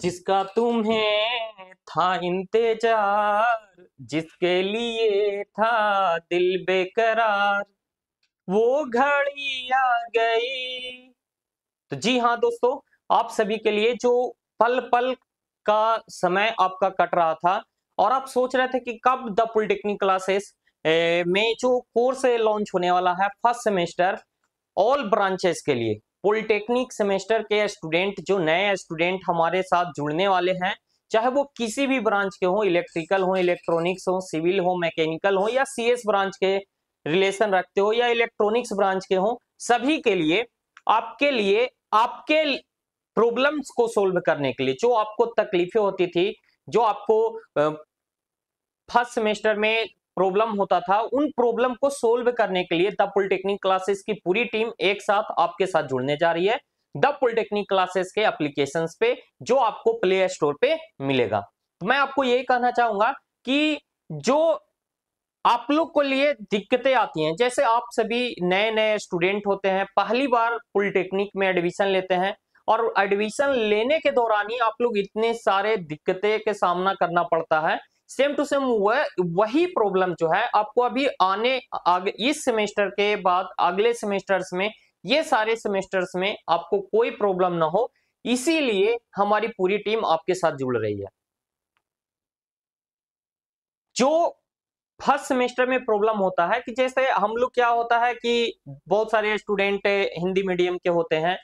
जिसका तुम्हें था इंतजार, जिसके लिए था दिल बेकरार, वो घड़ी आ गई। तो जी हाँ दोस्तों, आप सभी के लिए जो पल पल का समय आपका कट रहा था और आप सोच रहे थे कि कब द पॉलिटेक्निक क्लासेस में जो कोर्स लॉन्च होने वाला है फर्स्ट सेमेस्टर ऑल ब्रांचेस के लिए, पॉलिटेक्निक सेमेस्टर के स्टूडेंट जो नए स्टूडेंट हमारे साथ जुड़ने वाले हैं, चाहे वो किसी भी ब्रांच के हो, इलेक्ट्रिकल हो, इलेक्ट्रॉनिक्स हो, सिविल हो, मैकेनिकल हो, या सीएस ब्रांच के रिलेशन रखते हो, या इलेक्ट्रॉनिक्स ब्रांच के हो, सभी के लिए आपके प्रॉब्लम्स को सोल्व करने के लिए, जो आपको तकलीफें होती थी, जो आपको फर्स्ट सेमेस्टर में प्रॉब्लम होता था, उन प्रॉब्लम को सोल्व करने के लिए द पॉलिटेक्निक क्लासेस की पूरी टीम एक साथ आपके साथ जुड़ने जा रही है द पॉलिटेक्निक क्लासेस के एप्लीकेशंस पे, जो आपको प्ले स्टोर पे मिलेगा। तो मैं आपको यही कहना चाहूंगा कि जो आप लोग को लिए दिक्कतें आती हैं, जैसे आप सभी नए नए स्टूडेंट होते हैं, पहली बार पॉलिटेक्निक में एडमिशन लेते हैं, और एडमिशन लेने के दौरान ही आप लोग इतने सारे दिक्कतें के सामना करना पड़ता है। सेम टू सेम वही प्रॉब्लम जो है आपको अभी आगे इस सेमेस्टर के बाद अगले सेमेस्टर्स में, ये सारे सेमेस्टर्स में आपको कोई प्रॉब्लम ना हो, इसीलिए हमारी पूरी टीम आपके साथ जुड़ रही है। जो फर्स्ट सेमेस्टर में प्रॉब्लम होता है कि जैसे हम लोग, क्या होता है कि बहुत सारे स्टूडेंट हिंदी मीडियम के होते हैं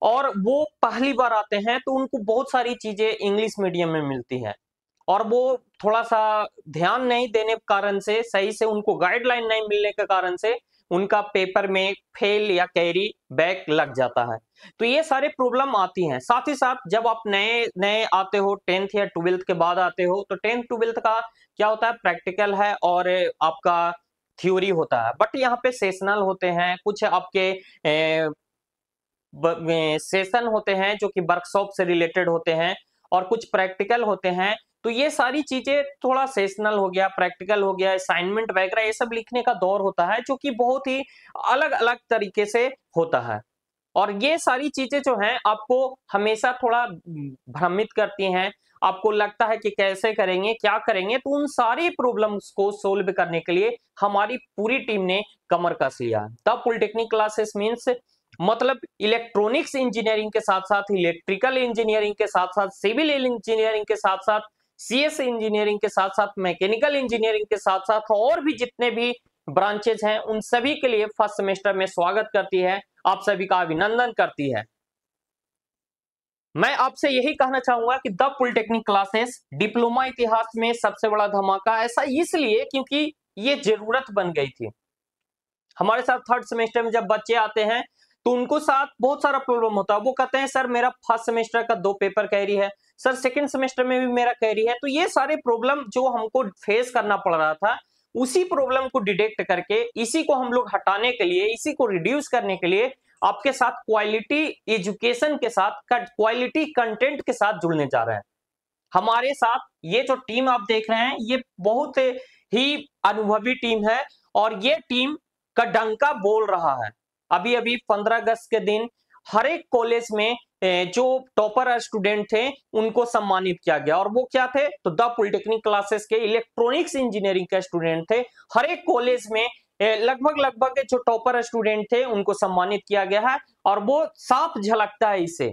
और वो पहली बार आते हैं, तो उनको बहुत सारी चीजें इंग्लिश मीडियम में मिलती हैं, और वो थोड़ा सा ध्यान नहीं देने के कारण से, सही से उनको गाइडलाइन नहीं मिलने के कारण से उनका पेपर में फेल या कैरी बैक लग जाता है। तो ये सारे प्रॉब्लम आती हैं। साथ ही साथ जब आप नए नए आते हो, 10th या 12th के बाद आते हो, तो 10th 12th का क्या होता है, प्रैक्टिकल है और आपका थ्योरी होता है, बट यहाँ पे सेशनल होते हैं, कुछ आपके सेशन होते हैं जो कि वर्कशॉप से रिलेटेड होते हैं, और कुछ प्रैक्टिकल होते हैं। तो ये सारी चीजें, थोड़ा सेशनल हो गया, प्रैक्टिकल हो गया, असाइनमेंट वगैरह, ये सब लिखने का दौर होता है, जो कि बहुत ही अलग अलग तरीके से होता है। और ये सारी चीजें जो हैं आपको हमेशा थोड़ा भ्रमित करती हैं, आपको लगता है कि कैसे करेंगे, क्या करेंगे। तो उन सारी प्रॉब्लम्स को सोल्व करने के लिए हमारी पूरी टीम ने कमर कस लिया। द पॉलिटेक्निक क्लासेस मींस मतलब इलेक्ट्रॉनिक्स इंजीनियरिंग के साथ साथ इलेक्ट्रिकल इंजीनियरिंग के साथ साथ सिविल इंजीनियरिंग के साथ साथ सीएस इंजीनियरिंग के साथ साथ मैकेनिकल इंजीनियरिंग के साथ साथ और भी जितने भी ब्रांचेज हैं, उन सभी के लिए फर्स्ट सेमेस्टर में स्वागत करती है, आप सभी का अभिनंदन करती है। मैं आपसे यही कहना चाहूंगा कि द पॉलिटेक्निक क्लासेस डिप्लोमा इतिहास में सबसे बड़ा धमाका, ऐसा इसलिए क्योंकि ये जरूरत बन गई थी। हमारे साथ थर्ड सेमेस्टर में जब बच्चे आते हैं तो उनको साथ बहुत सारा प्रॉब्लम होता है। वो कहते हैं सर मेरा फर्स्ट सेमेस्टर का 2 पेपर कैरी है, सर सेकंड सेमेस्टर में भी मेरा कैरी है। तो ये सारे प्रॉब्लम जो हमको फेस करना पड़ रहा था, उसी प्रॉब्लम को डिटेक्ट करके, इसी को हम लोग हटाने के लिए, इसी को रिड्यूस करने के लिए आपके साथ क्वालिटी एजुकेशन के साथ, क्वालिटी कंटेंट के साथ जुड़ने जा रहे हैं। हमारे साथ ये जो टीम आप देख रहे हैं, ये बहुत ही अनुभवी टीम है, और ये टीम का डंका बोल रहा है। अभी अभी 15 अगस्त के दिन हर एक कॉलेज में जो टॉपर स्टूडेंट थे उनको सम्मानित किया गया, और वो क्या थे, तो द पॉलिटेक्निक क्लासेस के इलेक्ट्रॉनिक्स इंजीनियरिंग के स्टूडेंट थे। हर एक कॉलेज में लगभग जो टॉपर स्टूडेंट थे उनको सम्मानित किया गया है, और वो साफ झलकता है इससे।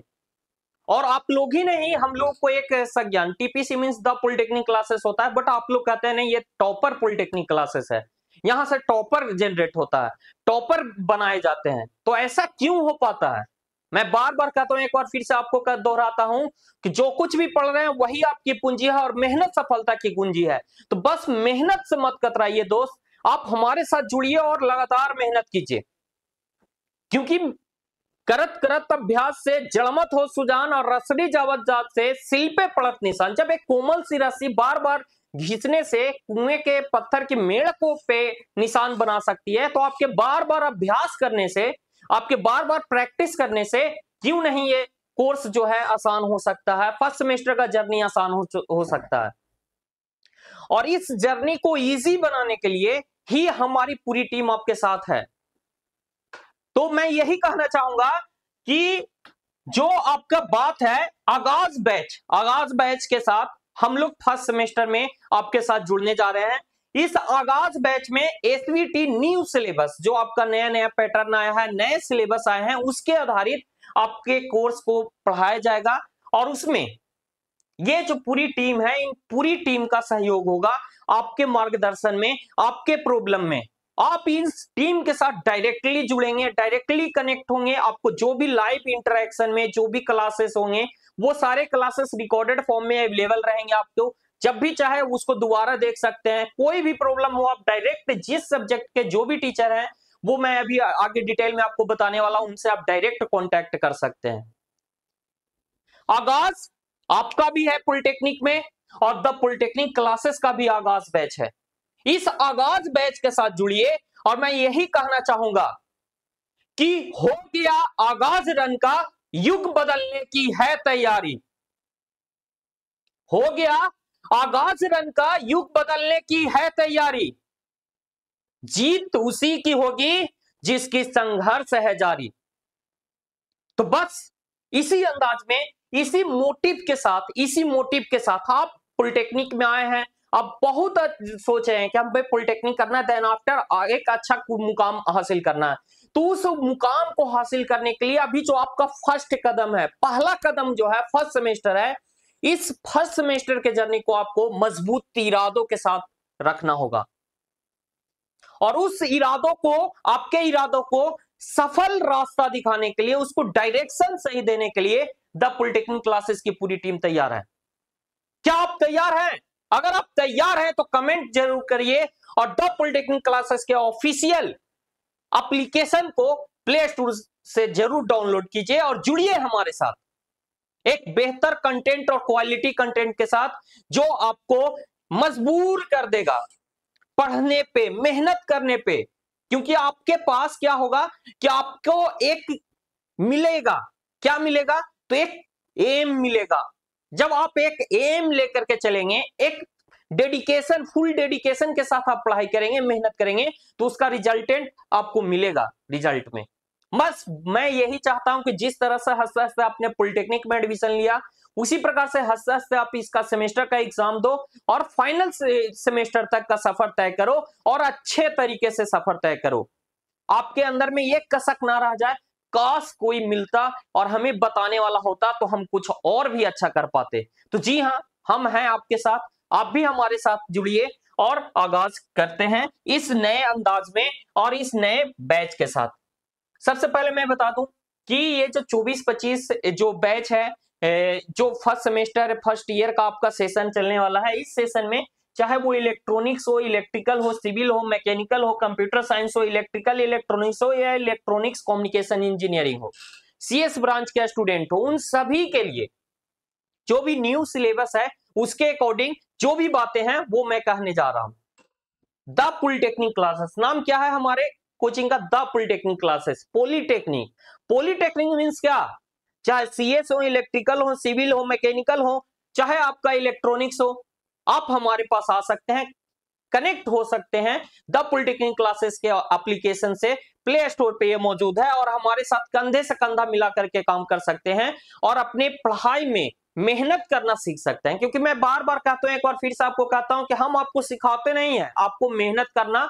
और आप लोग ही नहीं, हम लोग को एक संज्ञान TPC means the polytechnic classes होता है, बट आप लोग कहते हैं नहीं ये टॉपर पॉलिटेक्निक क्लासेस है, यहां से टॉपर जनरेट होता है, टॉपर बनाए जाते हैं। तो ऐसा क्यों हो पाता है? मैं बार बार कहता हूं, एक बार फिर से आपको दोहराता हूं कि जो कुछ भी पढ़ रहे हैं वही आपकी पूंजी है, और मेहनत सफलता की कुंजी है। तो बस मेहनत से मत कतराइए दोस्त, आप हमारे साथ जुड़िए और लगातार मेहनत कीजिए, क्योंकि करत करत अभ्यास से जड़मत हो सुजान, और रसड़ी जावत जात से सिल पे पड़त निशान। जब एक कोमल सी रस्सी बार बार घिसने से कुएं के पत्थर की मेड़ को पे निशान बना सकती है, तो आपके बार बार अभ्यास करने से, आपके बार बार प्रैक्टिस करने से क्यों नहीं ये कोर्स जो है आसान हो सकता है, फर्स्ट सेमेस्टर का जर्नी आसान हो सकता है। और इस जर्नी को इजी बनाने के लिए ही हमारी पूरी टीम आपके साथ है। तो मैं यही कहना चाहूंगा कि जो आपका बात है आगाज बैच के साथ हम लोग फर्स्ट सेमेस्टर में आपके साथ जुड़ने जा रहे हैं। इस आगाज बैच में एसवीटी न्यू सिलेबस, जो आपका नया नया पैटर्न आया है, नए सिलेबस आए हैं, उसके आधारित आपके कोर्स को पढ़ाया जाएगा। और उसमें ये जो पूरी टीम है, इन पूरी टीम का सहयोग होगा आपके मार्गदर्शन में, आपके प्रॉब्लम में। आप इस टीम के साथ डायरेक्टली जुड़ेंगे, डायरेक्टली कनेक्ट होंगे। आपको जो भी लाइव इंटरेक्शन में जो भी क्लासेस होंगे, वो सारे क्लासेस रिकॉर्डेड फॉर्म में अवेलेबल रहेंगे। आपको जब भी चाहे उसको दोबारा देख सकते हैं। कोई भी प्रॉब्लम हो, आप डायरेक्ट जिस सब्जेक्ट के जो भी टीचर हैं, वो मैं अभी आगे डिटेल में आपको बताने वाला हूं, उनसे आप डायरेक्ट कॉन्टैक्ट कर सकते हैं। आगाज आपका भी है पॉलिटेक्निक में, और द पॉलिटेक्निक क्लासेस का भी आगाज बैच है। इस आगाज बैच के साथ जुड़िए, और मैं यही कहना चाहूंगा कि हो गया आगाज रन का, युग बदलने की है तैयारी। हो गया आगाज रन का, युग बदलने की है तैयारी। जीत उसी की होगी जिसकी संघर्ष है जारी। तो बस इसी अंदाज में, इसी मोटिव के साथ आप पॉलिटेक्निक में आए हैं। अब बहुत सोचे हैं कि हम भाई पॉलिटेक्निक करना है, देन आफ्टर एक अच्छा मुकाम हासिल करना है। तो उस मुकाम को हासिल करने के लिए अभी जो आपका फर्स्ट कदम है, पहला कदम जो है फर्स्ट सेमेस्टर है, इस फर्स्ट सेमेस्टर के जर्नी को आपको मजबूत इरादों के साथ रखना होगा। और उस इरादों को, आपके इरादों को सफल रास्ता दिखाने के लिए, उसको डायरेक्शन सही देने के लिए द पॉलिटेक्निक क्लासेस की पूरी टीम तैयार है। क्या आप तैयार हैं? अगर आप तैयार हैं तो कमेंट जरूर करिए, और द पॉलिटेक्निक क्लासेस के ऑफिशियल एप्लीकेशन को प्ले स्टोर से जरूर डाउनलोड कीजिए और जुड़िए हमारे साथ एक बेहतर कंटेंट और क्वालिटी कंटेंट के साथ, जो आपको मजबूर कर देगा पढ़ने पे, मेहनत करने पे। क्योंकि आपके पास क्या होगा कि आपको एक मिलेगा, क्या मिलेगा? तो एक एम मिलेगा। जब आप एक एम लेकर के चलेंगे, एक डेडिकेशन, फुल डेडिकेशन के साथ आप पढ़ाई करेंगे, मेहनत करेंगे, तो उसका रिजल्टेंट आपको मिलेगा रिजल्ट में। बस मैं यही चाहता हूं कि जिस तरह से हंसते हंसते आपने पॉलिटेक्निक में एडमिशन लिया, उसी प्रकार से हंसते हंसते आप इसका सेमेस्टर का एग्जाम दो और फाइनल सेमेस्टर तक का सफर तय करो, और अच्छे तरीके से सफर तय करो। आपके अंदर में ये कसक ना रह जाए, काश कोई मिलता और हमें बताने वाला होता तो हम कुछ और भी अच्छा कर पाते। तो जी हाँ, हम हैं आपके साथ, आप भी हमारे साथ जुड़िए और आगाज करते हैं इस नए अंदाज में और इस नए बैच के साथ। सबसे पहले मैं बता दूं कि ये जो 24-25 जो बैच है, जो फर्स्ट सेमेस्टर फर्स्ट ईयर का आपका सेशन चलने वाला है, इस सेशन में चाहे वो इलेक्ट्रॉनिक्स हो, इलेक्ट्रिकल हो, सिविल हो, मैकेनिकल हो, कंप्यूटर साइंस हो, इलेक्ट्रिकल इलेक्ट्रॉनिक्स हो, या इलेक्ट्रॉनिक्स कम्युनिकेशन इंजीनियरिंग हो, सीएस ब्रांच के स्टूडेंट हो, उन सभी के लिए जो भी न्यू सिलेबस है उसके अकॉर्डिंग जो भी बातें हैं वो मैं कहने जा रहा हूं। द पॉलिटेक्निक क्लासेस, नाम क्या है हमारे कोचिंग का? The polytechnic classes. Polytechnic, polytechnic means क्या? चाहे सीएस हो, इलेक्ट्रिकल हो, सिविल हो, मैकेनिकल हो, चाहे आपका इलेक्ट्रॉनिक्स हो, आप हमारे पास आ सकते हैं, कनेक्ट हो सकते हैं द पॉलिटेक्निक क्लासेस के एप्लीकेशन से। प्ले स्टोर पे ये मौजूद है, और हमारे साथ कंधे से कंधा मिला करके काम कर सकते हैं और अपने पढ़ाई में मेहनत करना सीख सकते हैं। क्योंकि मैं बार बार कहता हूं, एक बार फिर से आपको कहता हूं कि हम आपको सिखाते नहीं है, आपको मेहनत करना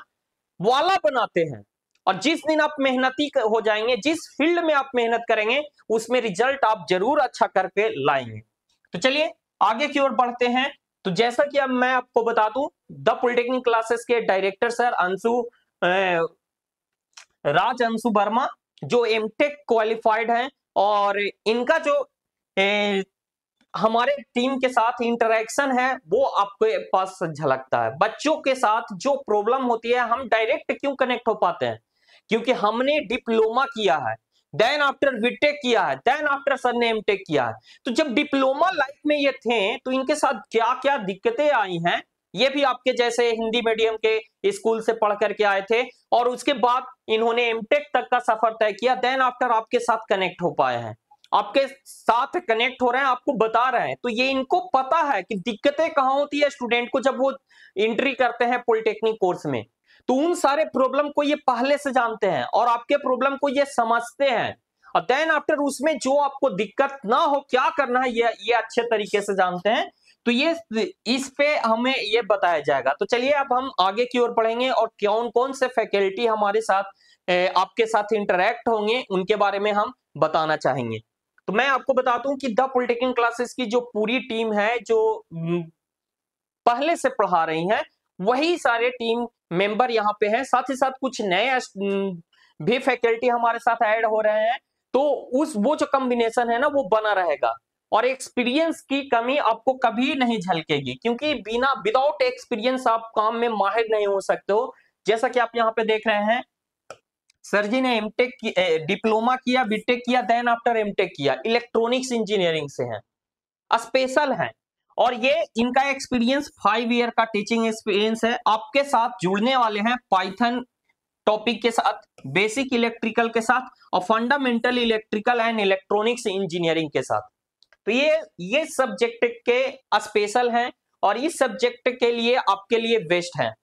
वाला बनाते हैं। और जिस दिन आप मेहनती हो जाएंगे, जिस फील्ड में आप मेहनत करेंगे, उसमें रिजल्ट आप जरूर अच्छा करके लाएंगे। तो चलिए आगे की ओर बढ़ते हैं। तो जैसा कि अब मैं आपको बता दूं, द पॉलिटेक्निक क्लासेस के डायरेक्टर सर राज अंशु वर्मा, जो एमटेक क्वालिफाइड हैं, और इनका जो हमारे टीम के साथ इंटरेक्शन है वो आपके पास झलकता है। बच्चों के साथ जो प्रॉब्लम होती है, हम डायरेक्ट क्यों कनेक्ट हो पाते हैं? क्योंकि हमने डिप्लोमा किया है, देन आफ्टर बीटेक किया है, देन आफ्टर सर ने एमटेक किया है। तो जब डिप्लोमा लाइफ में ये थे, तो इनके साथ क्या क्या दिक्कतें आई हैं, ये भी आपके जैसे हिंदी मीडियम के स्कूल से पढ़ करके आए थे, और उसके बाद इन्होंने एमटेक तक का सफर तय किया, देन आफ्टर आपके साथ कनेक्ट हो पाए हैं, आपके साथ कनेक्ट हो रहे हैं, आपको बता रहे हैं। तो ये इनको पता है कि दिक्कतें कहां होती है स्टूडेंट को जब वो एंट्री करते हैं पॉलिटेक्निक कोर्स में। तो उन सारे प्रॉब्लम को ये पहले से जानते हैं और आपके प्रॉब्लम को ये समझते हैं। और देन आफ्टर उसमें जो आपको दिक्कत ना हो, क्या करना है ये अच्छे तरीके से जानते हैं। तो ये इस पे हमें ये बताया जाएगा। तो चलिए अब हम आगे की ओर बढ़ेंगे और कौन कौन से फैकल्टी हमारे साथ आपके साथ इंटरेक्ट होंगे उनके बारे में हम बताना चाहेंगे। तो मैं आपको बताता हूं कि द पॉलिटेक्निक क्लासेस की जो पूरी टीम है, जो पहले से पढ़ा रही है, वही सारे टीम मेंबर यहाँ पे हैं। साथ ही साथ कुछ नए भी फैकल्टी हमारे साथ ऐड हो रहे हैं। तो वो जो कॉम्बिनेशन है ना, वो बना रहेगा और एक्सपीरियंस की कमी आपको कभी नहीं झलकेगी, क्योंकि विदाउट एक्सपीरियंस आप काम में माहिर नहीं हो सकते हो। जैसा कि आप यहाँ पे देख रहे हैं, सर जी ने एमटेक डिप्लोमा किया, बीटेक किया, देन आफ्टर एमटेक किया, इलेक्ट्रॉनिक्स इंजीनियरिंग से हैं, स्पेशल हैं। और ये इनका एक्सपीरियंस 5 ईयर का टीचिंग एक्सपीरियंस है। आपके साथ जुड़ने वाले हैं पाइथन टॉपिक के साथ, बेसिक इलेक्ट्रिकल के साथ और fundamental electrical and electronics engineering के साथ। तो ये सब्जेक्ट के स्पेशल हैं और इस सब्जेक्ट के लिए आपके लिए बेस्ट है।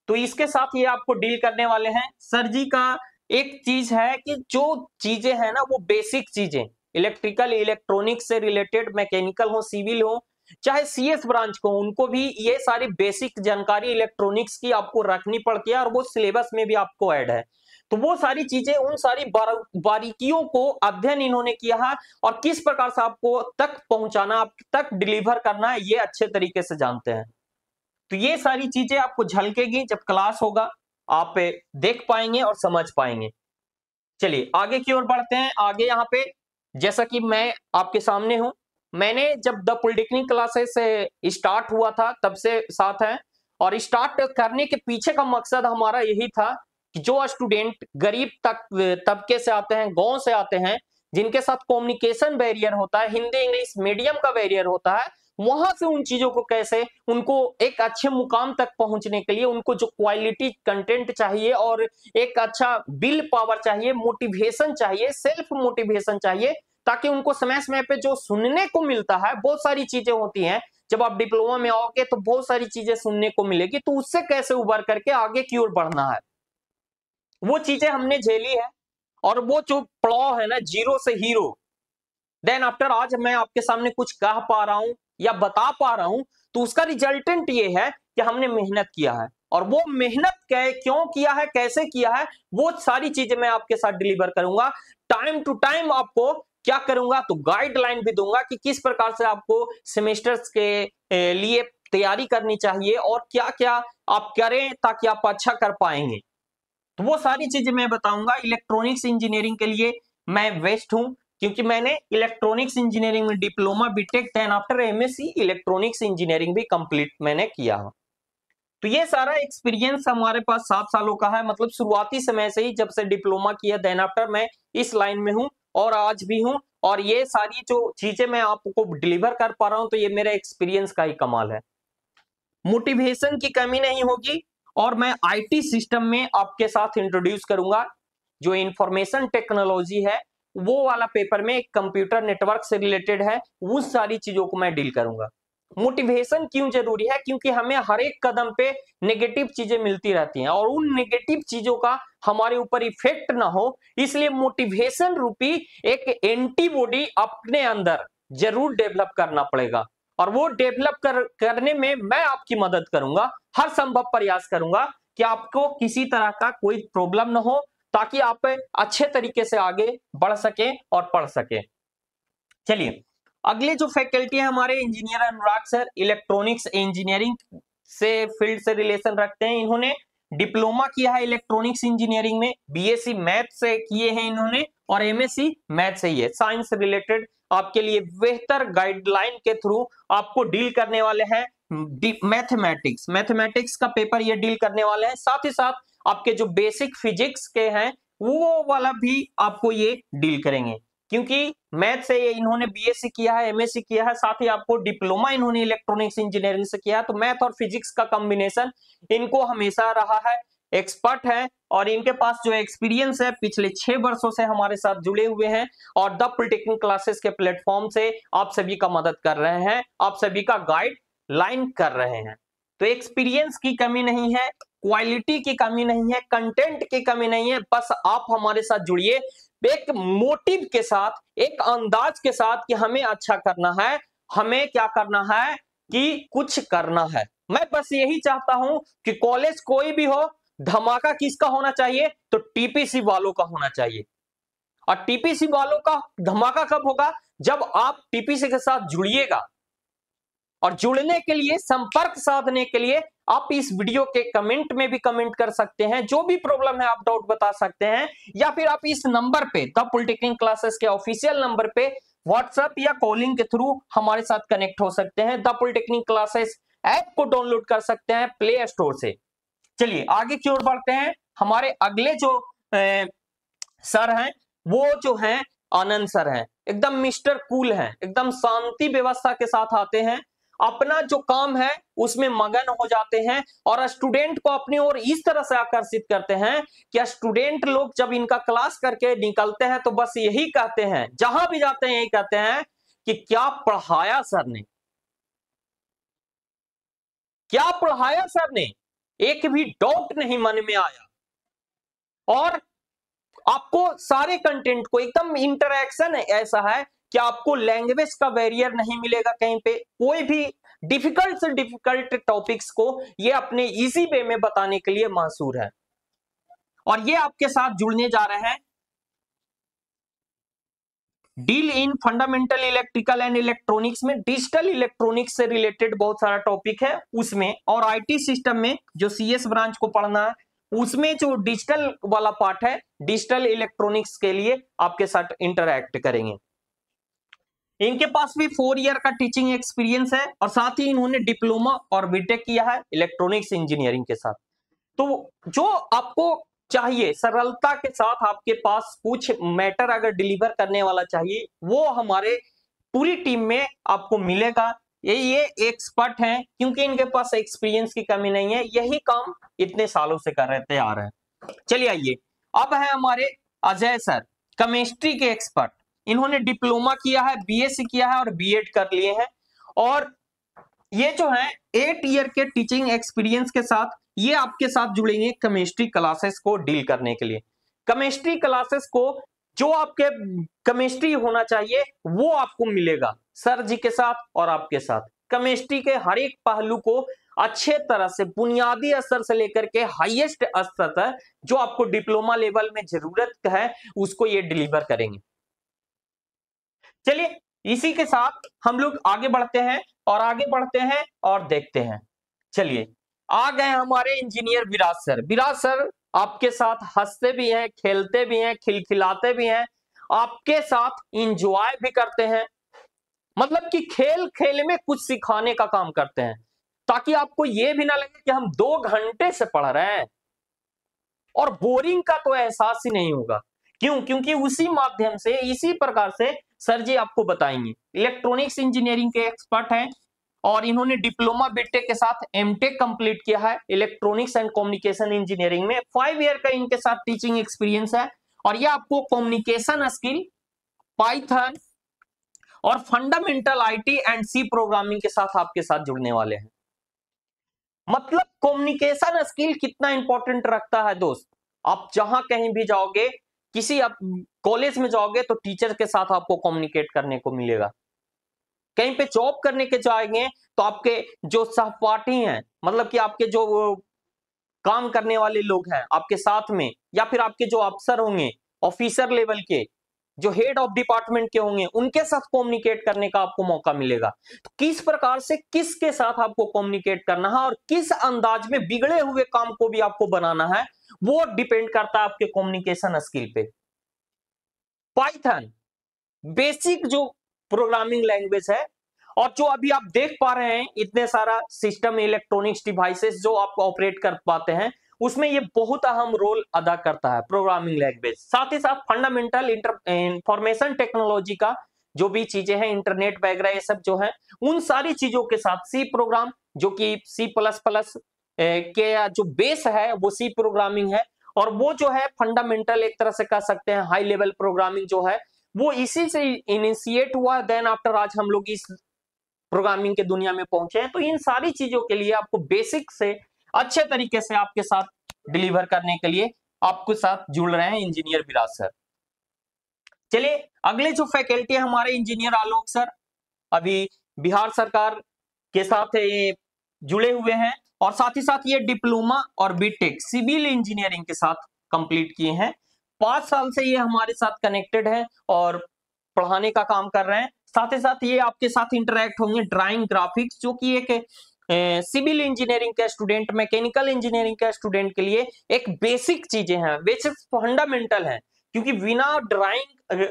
तो इसके साथ ये आपको डील करने वाले हैं। सर जी का एक चीज है कि जो चीजें हैं ना, वो बेसिक चीजें, इलेक्ट्रिकल इलेक्ट्रॉनिक्स से रिलेटेड, मैकेनिकल हो, सिविल हो, चाहे सीएस ब्रांच को, उनको भी ये सारी बेसिक जानकारी इलेक्ट्रॉनिक्स की आपको रखनी पड़ती है और वो सिलेबस में भी आपको ऐड है। तो वो सारी चीजें, उन सारी बारीकियों को अध्ययन इन्होंने किया है और किस प्रकार से आपको तक पहुंचाना, आप तक डिलीवर करना है, ये अच्छे तरीके से जानते हैं। तो ये सारी चीजें आपको झलकेगी जब क्लास होगा, आप देख पाएंगे और समझ पाएंगे। चलिए आगे की ओर बढ़ते हैं। आगे यहाँ पे जैसा कि मैं आपके सामने हूं, मैंने जब द पॉलिटेक्निक क्लासेस स्टार्ट हुआ था तब से साथ है, और स्टार्ट करने के पीछे का मकसद हमारा यही था कि जो स्टूडेंट गरीब तबके से आते हैं, गांव से आते हैं, जिनके साथ कम्युनिकेशन बैरियर होता है, हिंदी इंग्लिश मीडियम का बैरियर होता है, वहां से उन चीजों को कैसे, उनको एक अच्छे मुकाम तक पहुंचने के लिए उनको जो क्वालिटी कंटेंट चाहिए और एक अच्छा विल पावर चाहिए, मोटिवेशन चाहिए, सेल्फ मोटिवेशन चाहिए, ताकि उनको समय समय पे जो सुनने को मिलता है, बहुत सारी चीजें होती हैं, जब आप डिप्लोमा में आओगे तो बहुत सारी चीजें सुनने को मिलेगी, तो उससे कैसे उबर करके आगे की ओर बढ़ना है, वो चीजें हमने झेली है। और वो जो पड़ाव है ना, जीरो से हीरो, देन आफ्टर आज मैं आपके सामने कुछ कह पा रहा हूं या बता पा रहा हूं, तो उसका रिजल्टेंट ये है कि हमने मेहनत किया है। और वो मेहनत क्यों किया है, कैसे किया है, वो सारी चीजें मैं आपके साथ डिलीवर करूंगा। टाइम टू टाइम आपको क्या करूंगा, तो गाइडलाइन भी दूंगा कि किस प्रकार से आपको सेमेस्टर्स के लिए तैयारी करनी चाहिए और क्या क्या आप करें ताकि आप अच्छा कर पाएंगे। तो वो सारी चीजें मैं बताऊंगा। इलेक्ट्रॉनिक्स इंजीनियरिंग के लिए मैं बेस्ट हूं, क्योंकि मैंने इलेक्ट्रॉनिक्स इंजीनियरिंग में diploma, BTech, then after MSc electronics engineering भी कंप्लीट मैंने किया है। तो ये सारा एक्सपीरियंस हमारे पास 7 सालों का है, मतलब शुरुआती समय से ही, जब से डिप्लोमा किया, देन आफ्टर मैं इस लाइन में हूं और आज भी हूं। और ये सारी जो चीजें मैं आपको डिलीवर कर पा रहा हूं, तो ये मेरे एक्सपीरियंस का ही कमाल है। मोटिवेशन की कमी नहीं होगी और मैं आईटी सिस्टम में आपके साथ इंट्रोड्यूस करूंगा। जो इंफॉर्मेशन टेक्नोलॉजी है, वो वाला पेपर में कंप्यूटर नेटवर्क से रिलेटेड है, उस सारी चीजों को मैं डील करूंगा। मोटिवेशन क्यों जरूरी है, क्योंकि हमें हर एक कदम पे नेगेटिव चीजें मिलती रहती हैं और उन नेगेटिव चीजों का हमारे ऊपर इफेक्ट ना हो, इसलिए मोटिवेशन रूपी एक एंटीबॉडी अपने अंदर जरूर डेवलप करना पड़ेगा। और वो डेवलप करने में मैं आपकी मदद करूंगा, हर संभव प्रयास करूंगा कि आपको किसी तरह का कोई प्रॉब्लम ना हो, ताकि आप अच्छे तरीके से आगे बढ़ सके और पढ़ सके। चलिए अगले जो फैकल्टी है हमारे, इंजीनियर अनुराग सर, इलेक्ट्रॉनिक्स इंजीनियरिंग से फील्ड से रिलेशन रखते हैं। इन्होंने डिप्लोमा किया है इलेक्ट्रॉनिक्स इंजीनियरिंग में, बीएससी मैथ से किए हैं इन्होंने और एमएससी मैथ से ही है। साइंस रिलेटेड आपके लिए बेहतर गाइडलाइन के थ्रू आपको डील करने वाले हैं। मैथमेटिक्स का पेपर ये डील करने वाले हैं, साथ ही साथ आपके जो बेसिक फिजिक्स के हैं वो वाला भी आपको ये डील करेंगे, क्योंकि मैथ से इन्होंने बीएससी किया है, एमएससी किया है, साथ ही आपको डिप्लोमा इन्होंने इलेक्ट्रॉनिक्स इंजीनियरिंग से किया है। तो मैथ और फिजिक्स का कॉम्बिनेशन इनको हमेशा रहा है, एक्सपर्ट है और इनके पास जो एक्सपीरियंस है पिछले 6 वर्षों से हमारे साथ जुड़े हुए हैं और द पॉलिटेक्निक क्लासेस के प्लेटफॉर्म से आप सभी का मदद कर रहे हैं, आप सभी का गाइड लाइन कर रहे हैं। तो एक्सपीरियंस की कमी नहीं है, क्वालिटी की कमी नहीं है, कंटेंट की कमी नहीं है, बस आप हमारे साथ जुड़िए। एक मोटिव के साथ, एक अंदाज के साथ कि हमें अच्छा करना है, हमें क्या करना है कि कुछ करना है। मैं बस यही चाहता हूं कि कॉलेज कोई भी हो, धमाका किसका होना चाहिए, तो टीपीसी वालों का होना चाहिए। और टीपीसी वालों का धमाका कब होगा, जब आप टीपीसी के साथ जुड़िएगा। और जुड़ने के लिए, संपर्क साधने के लिए आप इस वीडियो के कमेंट में भी कमेंट कर सकते हैं, जो भी प्रॉब्लम है आप डाउट बता सकते हैं, या फिर आप इस नंबर पे, द पॉलिटेक्निक क्लासेस के ऑफिशियल नंबर पे व्हाट्सएप या कॉलिंग के थ्रू हमारे साथ कनेक्ट हो सकते हैं। द पॉलिटेक्निक क्लासेस ऐप को डाउनलोड कर सकते हैं प्ले स्टोर से। चलिए आगे की ओर बढ़ते हैं। हमारे अगले जो सर हैं वो जो हैं आनंद सर हैं, एकदम मिस्टर कूल हैं, एकदम शांति व्यवस्था के साथ आते हैं, अपना जो काम है उसमें मगन हो जाते हैं और स्टूडेंट को अपनी ओर इस तरह से आकर्षित करते हैं कि स्टूडेंट लोग जब इनका क्लास करके निकलते हैं तो बस यही कहते हैं, जहां भी जाते हैं यही कहते हैं कि क्या पढ़ाया सर ने, क्या पढ़ाया सर ने, एक भी डाउट नहीं मन में आया। और आपको सारे कंटेंट को एकदम इंटरेक्शन ऐसा है कि आपको लैंग्वेज का बैरियर नहीं मिलेगा कहीं पे, कोई भी डिफिकल्ट से डिफिकल्ट टॉपिक्स को ये अपने इजी वे में बताने के लिए मशहूर है। और ये आपके साथ जुड़ने जा रहे हैं deal in fundamental electrical and electronics में, डिजिटल इलेक्ट्रॉनिक्स से रिलेटेड बहुत सारा टॉपिक है उसमें, और आईटी सिस्टम में जो सीएस ब्रांच को पढ़ना है उसमें जो डिजिटल वाला पार्ट है, डिजिटल इलेक्ट्रॉनिक्स के लिए आपके साथ इंटरैक्ट करेंगे। इनके पास भी 4 ईयर का टीचिंग एक्सपीरियंस है और साथ ही इन्होंने डिप्लोमा और बीटेक किया है इलेक्ट्रॉनिक्स इंजीनियरिंग के साथ। तो जो आपको चाहिए सरलता के साथ, आपके पास कुछ मैटर अगर डिलीवर करने वाला चाहिए, वो हमारे पूरी टीम में आपको मिलेगा। ये एक्सपर्ट हैं क्योंकि इनके पास एक्सपीरियंस की कमी नहीं है, यही काम इतने सालों से कर रहे आ रहे हैं। चलिए आइए, अब है हमारे अजय सर, केमिस्ट्री के एक्सपर्ट। इन्होंने डिप्लोमा किया है, बीएससी किया है और बीएड कर लिए हैं, और ये जो है 8 ईयर के टीचिंग एक्सपीरियंस के साथ ये आपके साथ जुड़ेंगे केमिस्ट्री क्लासेस को डील करने के लिए। केमिस्ट्री क्लासेस को जो आपके केमिस्ट्री होना चाहिए वो आपको मिलेगा सर जी के साथ और आपके साथ। केमिस्ट्री के हर एक पहलू को अच्छे तरह से बुनियादी स्तर से लेकर के हाईएस्ट स्तर तक जो आपको डिप्लोमा लेवल में जरूरत है उसको ये डिलीवर करेंगे। चलिए इसी के साथ हम लोग आगे बढ़ते हैं और देखते हैं। चलिए आ गए हमारे इंजीनियर विराज सर। विराज सर आपके साथ हंसते भी हैं, खेलते भी हैं, खिलखिलाते भी हैं, आपके साथ इंजॉय भी करते हैं, मतलब कि खेल खेल में कुछ सिखाने का काम करते हैं, ताकि आपको यह भी ना लगे कि हम 2 घंटे से पढ़ रहे हैं और बोरिंग का तो एहसास ही नहीं होगा। क्यों? क्योंकि उसी माध्यम से, इसी प्रकार से सर जी आपको बताएंगे। इलेक्ट्रॉनिक्स इंजीनियरिंग के एक्सपर्ट हैं और इन्होंने डिप्लोमा बीटेक के साथ एमटेक कंप्लीट किया है इलेक्ट्रॉनिक्स एंड कम्युनिकेशन इंजीनियरिंग में। 5 ईयर का इनके साथ टीचिंग एक्सपीरियंस है और ये आपको कम्युनिकेशन स्किल, पाइथन और fundamental IT and C programming के साथ आपके साथ जुड़ने वाले हैं। मतलब कम्युनिकेशन स्किल कितना इंपॉर्टेंट रखता है दोस्त। आप जहां कहीं भी जाओगे, किसी आप कॉलेज में जाओगे तो टीचर के साथ आपको कम्युनिकेट करने को मिलेगा। कहीं पे जॉब करने के जाएंगे तो आपके जो सहपाठी हैं, मतलब कि आपके जो काम करने वाले लोग हैं आपके साथ में, या फिर आपके जो अफसर होंगे ऑफिसर लेवल के, जो हेड ऑफ डिपार्टमेंट के होंगे, उनके साथ कम्युनिकेट करने का आपको मौका मिलेगा। तो किस प्रकार से किसके साथ आपको कम्युनिकेट करना है और किस अंदाज में बिगड़े हुए काम को भी आपको बनाना है, वो डिपेंड करता है आपके कम्युनिकेशन स्किल पे। पाइथन बेसिक जो प्रोग्रामिंग लैंग्वेज है, और जो अभी आप देख पा रहे हैं इतने सारा सिस्टम इलेक्ट्रॉनिक्स डिवाइसेस जो आप ऑपरेट कर पाते हैं, उसमें ये बहुत अहम रोल अदा करता है प्रोग्रामिंग लैंग्वेज। साथ ही साथ फंडामेंटल इंफॉर्मेशन टेक्नोलॉजी का जो भी चीजें हैं, इंटरनेट वगैरह ये सब जो है, उन सारी चीजों के साथ सी प्रोग्राम, जो कि C++ के जो बेस है वो सी प्रोग्रामिंग है, और वो जो है फंडामेंटल एक तरह से कह सकते हैं हाई लेवल प्रोग्रामिंग जो है वो इसी से इनिशिएट हुआ, देन आफ्टर आज हम लोग इस प्रोग्रामिंग के दुनिया में पहुंचे हैं। तो इन सारी चीजों के लिए आपको बेसिक से अच्छे तरीके से आपके साथ डिलीवर करने के लिए आपके साथ जुड़ रहे हैं इंजीनियर विराज सर। चलिए अगले जो फैकल्टी है हमारे इंजीनियर आलोक सर, अभी बिहार सरकार के साथ ये जुड़े हुए हैं और साथ ही साथ ये डिप्लोमा और बीटेक सिविल इंजीनियरिंग के साथ कंप्लीट किए हैं। 5 साल से ये हमारे साथ कनेक्टेड है और पढ़ाने का काम कर रहे हैं। साथ ही साथ ये आपके साथ इंटरेक्ट होंगे ड्राइंग ग्राफिक्स, जो कि एक सिविल इंजीनियरिंग का स्टूडेंट, मैकेनिकल इंजीनियरिंग का स्टूडेंट के लिए एक बेसिक चीजें हैं, बेसिक फंडामेंटल है, क्योंकि बिना ड्राइंग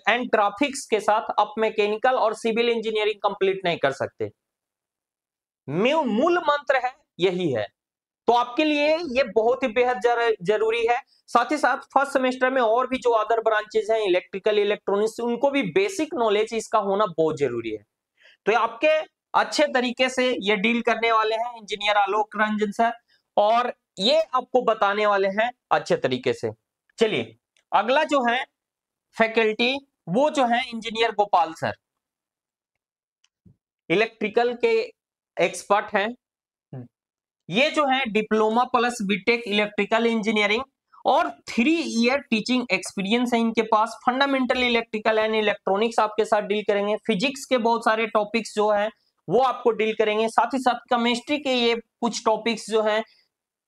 एंड ग्राफिक्स के साथ आप मैकेनिकल और सिविल इंजीनियरिंग कंप्लीट नहीं कर सकते। मूल मंत्र है यही है, तो आपके लिए ये बहुत ही बेहद जरूरी है। साथ ही साथ फर्स्ट सेमेस्टर में और भी जो अदर ब्रांचेस हैं इलेक्ट्रिकल इलेक्ट्रॉनिक्स, उनको भी बेसिक नॉलेज इसका होना बहुत जरूरी है। तो आपके अच्छे तरीके से ये डील करने वाले हैं इंजीनियर आलोक रंजन सर, और ये आपको बताने वाले हैं अच्छे तरीके से। चलिए अगला जो है फैकल्टी वो जो है इंजीनियर गोपाल सर, इलेक्ट्रिकल के एक्सपर्ट हैं। ये जो है diploma plus BTech electrical engineering और 3 ईयर टीचिंग एक्सपीरियंस है इनके पास। फंडामेंटल इलेक्ट्रिकल एंड इलेक्ट्रॉनिक्स आपके साथ डील करेंगे, फिजिक्स के बहुत सारे टॉपिक्स जो है वो आपको डील करेंगे, साथ ही साथ केमिस्ट्री के ये कुछ टॉपिक्स जो हैं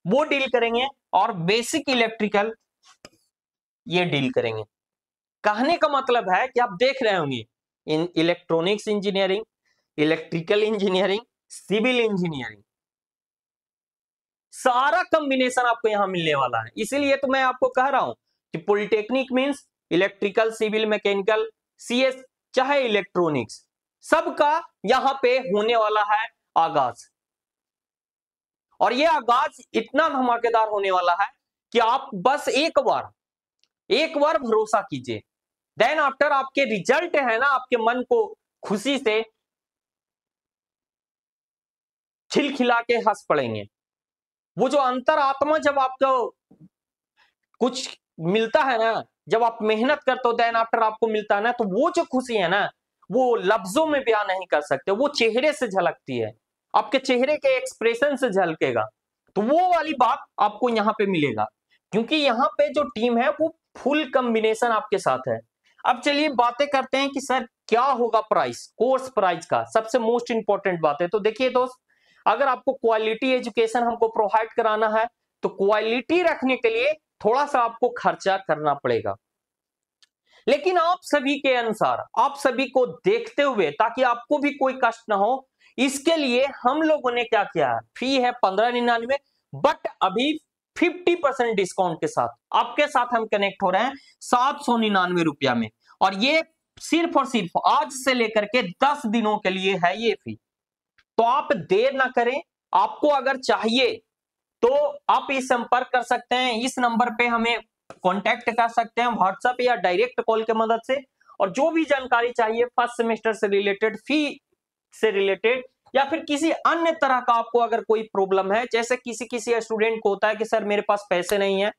वो डील करेंगे और बेसिक इलेक्ट्रिकल ये डील करेंगे। कहने का मतलब है कि आप देख रहे होंगे इन electronics engineering, electrical engineering, civil engineering, सारा कॉम्बिनेशन आपको यहां मिलने वाला है। इसीलिए तो मैं आपको कह रहा हूं कि polytechnic means electrical, civil, mechanical, CS चाहे इलेक्ट्रॉनिक्स, सबका यहां पे होने वाला है आगाज। और ये आगाज इतना धमाकेदार होने वाला है कि आप बस एक बार भरोसा कीजिए, देन आफ्टर आपके रिजल्ट है ना, आपके मन को खुशी से खिलखिला के हंस पड़ेंगे। वो जो अंतरात्मा जब आपको कुछ मिलता है ना, जब आप मेहनत करते हो देन आफ्टर आपको मिलता है ना, तो वो जो खुशी है ना वो लफ्जों में बयान नहीं कर सकते, वो चेहरे से झलकती है, आपके चेहरे के एक्सप्रेशन से झलकेगा। तो वो वाली बात आपको यहाँ पे मिलेगा, क्योंकि यहाँ पे जो टीम है वो फुल कॉम्बिनेशन आपके साथ है। अब चलिए बातें करते हैं कि सर क्या होगा प्राइस, कोर्स प्राइस का सबसे मोस्ट इंपॉर्टेंट बात है। तो देखिए दोस्त, अगर आपको क्वालिटी एजुकेशन हमको प्रोवाइड कराना है तो क्वालिटी रखने के लिए थोड़ा सा आपको खर्चा करना पड़ेगा, लेकिन आप सभी के अनुसार, आप सभी को देखते हुए, ताकि आपको भी कोई कष्ट ना हो, इसके लिए हम लोगों ने क्या किया है, फी है 1599, बट अभी 50% डिस्काउंट के साथ आपके साथ हम कनेक्ट हो रहे हैं 799 रुपया में, और ये सिर्फ और सिर्फ आज से लेकर के 10 दिनों के लिए है ये फी। तो आप देर ना करें, आपको अगर चाहिए तो आप इस संपर्क कर सकते हैं, इस नंबर पे हमें कांटेक्ट कर सकते हैं व्हाट्सएप या डायरेक्ट कॉल के मदद से, और जो भी जानकारी चाहिए फर्स्ट सेमेस्टर से रिलेटेड, फी से रिलेटेड, या फिर किसी अन्य तरह का आपको अगर कोई प्रॉब्लम है, जैसे किसी स्टूडेंट को होता है कि सर मेरे पास पैसे नहीं है,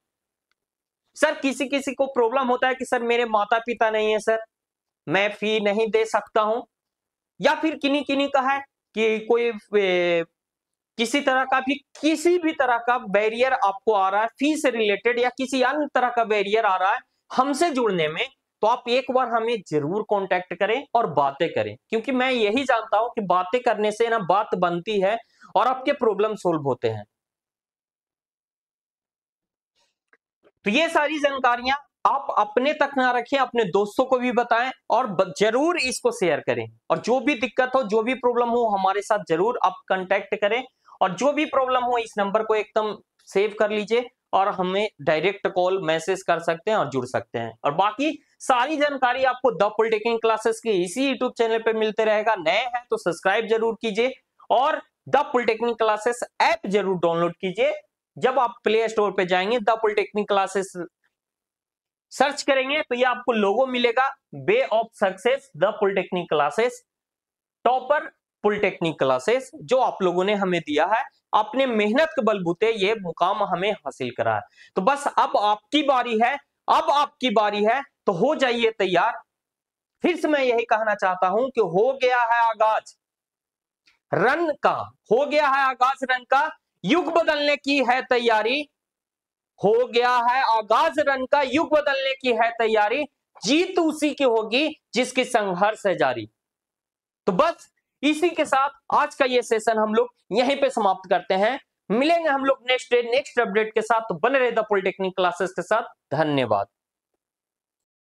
सर किसी को प्रॉब्लम होता है कि सर मेरे माता पिता नहीं है, सर मैं फी नहीं दे सकता हूं, या फिर किन्हीं का है कि कोई किसी भी तरह का बैरियर आपको आ रहा है फी से रिलेटेड, या किसी अन्य तरह का बैरियर आ रहा है हमसे जुड़ने में, तो आप एक बार हमें जरूर कांटेक्ट करें और बातें करें, क्योंकि मैं यही जानता हूं कि बातें करने से ना बात बनती है और आपके प्रॉब्लम सोल्व होते हैं। तो ये सारी जानकारियां आप अपने तक ना रखें, अपने दोस्तों को भी बताएं और जरूर इसको शेयर करें, और जो भी दिक्कत हो, जो भी प्रॉब्लम हो, हमारे साथ जरूर आप कांटेक्ट करें, और जो भी प्रॉब्लम हो इस नंबर को एकदम सेव कर लीजिए और हमें डायरेक्ट कॉल मैसेज कर सकते हैं और जुड़ सकते हैं। और बाकी सारी जानकारी आपको द पॉलिटेक्निक क्लासेस के इसी यूट्यूब चैनल पे मिलते रहेगा। नए हैं तो सब्सक्राइब जरूर कीजिए और द पॉलिटेक्निक क्लासेस ऐप जरूर डाउनलोड कीजिए। जब आप प्ले स्टोर पे जाएंगे, द पॉलिटेक्निक क्लासेस सर्च करेंगे तो ये आपको लोगो मिलेगा, way of success the polytechnic classes, topper polytechnic classes, जो आप लोगों ने हमें दिया है, अपने मेहनत के बलबूते ये मुकाम हमें हासिल करा है। तो बस अब आपकी बारी है, अब आपकी बारी है, तो हो जाइए तैयार। फिर से मैं यही कहना चाहता हूं कि हो गया है आगाज रन का, हो गया है आगाज रन का, युग बदलने की है तैयारी, हो गया है आगाज रन का, युग बदलने की है तैयारी। जीत उसी की होगी जिसकी संघर्ष है जारी। तो बस इसी के साथ आज का ये सेशन हम लोग यहीं पे समाप्त करते हैं। मिलेंगे हम लोग नेक्स्ट अपडेट के साथ। तो बने रहे द पॉलिटेक्निक क्लासेस के साथ। धन्यवाद।